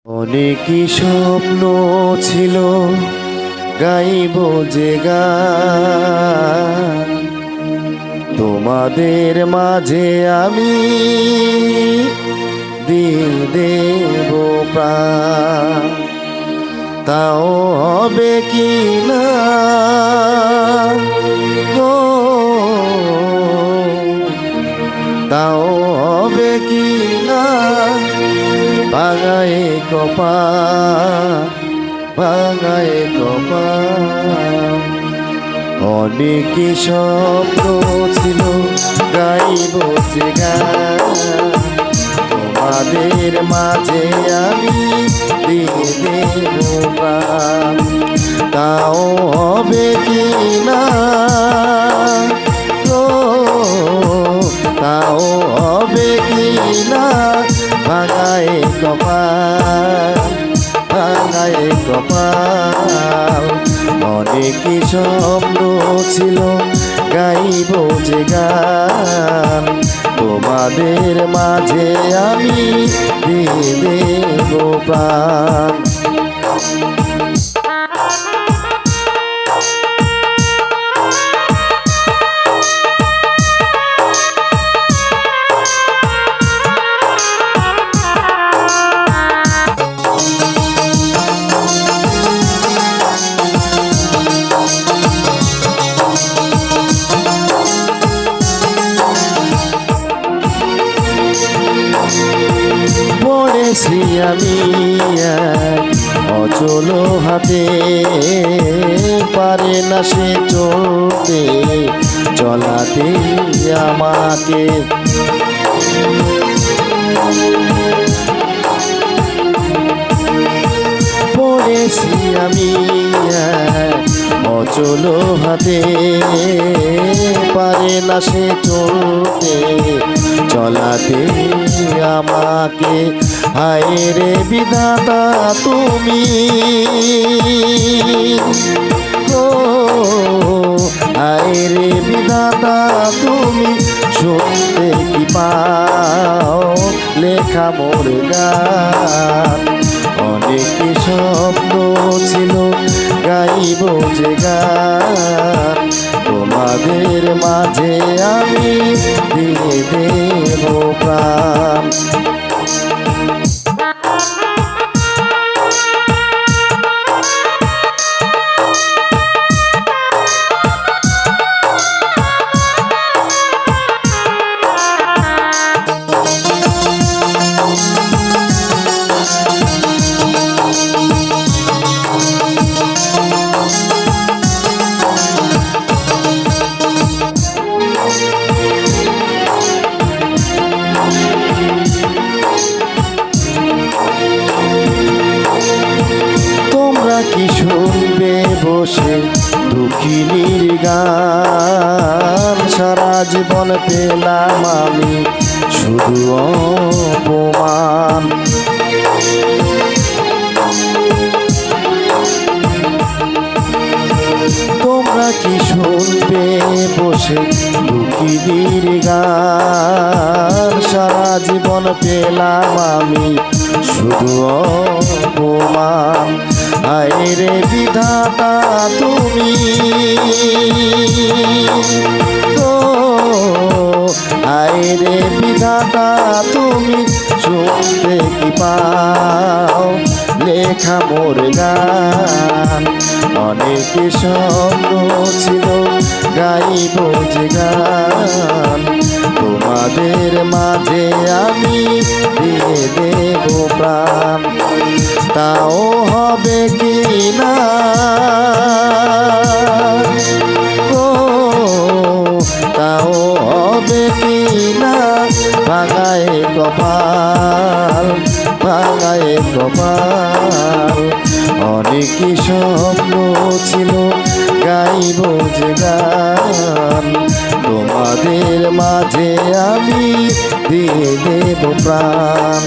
অনেকই স্বপ্ন ছিল গাইব যে গান, তোমাদের মাঝে আমি দিয়ে দেব প্রাণ। তাও হবে কি না গো, তাও হবে কি না ভাঙায় কপাল, ভাঙায় কপাল। অনেক স্বপ্ন ছিল গাইব যে গান, তোমাদের মাঝে আমি দিয়ে দেব প্রাণ। তাও হবে কি না গো, তাও হবে কি না ভাঙায় কপাল, ভাঙায় কপাল। অনেক স্বপ্ন ছিল গাইব যে গান, তোমাদের মাঝে আমি দিয়ে দেব প্রাণ। পড়েছি আমি অচল হাতে, পারে না সে চলতে চলাতে আমাকে। পড়েছি আমি অচল হাতে, পারে না সে চলতে চলাতে আমাকে। হায় রে বিধাতা তুমি গো, হায় রে বিধাতা তুমি শুনতে কি পাও লেখা মোর গান। অনেক স্বপ্ন ছিল গাইব যে গান, তোমাদের মাঝে আমি দিয়ে দেব প্রাণ। কি শুনবে বসে দুঃখিনীর গান, সারা জীবন পেলাম আমি শুধু অপমান। তোমরা কি শুনবে বসে দুঃখিনীর গান, সারা জীবন পেলাম আমি শুধু অপমান। হায় রে বিধাতা তুমি গো, হায় রে বিধাতা তুমি শুনতে কি পাও লেখা মোর গান। অনেক স্বপ্ন ছিল গাইব যে গান, তোমাদের মাঝে আমি দিয়ে দেব প্রাণ। তাও হবে কি না গো, তাও হবে কি না ভাঙায় কপাল, ভাঙায় কপাল। অনেক স্বপ্ন ছিল গাইব যে গান, তোমাদের মাঝে আমি দিয়ে দেব প্রাণ।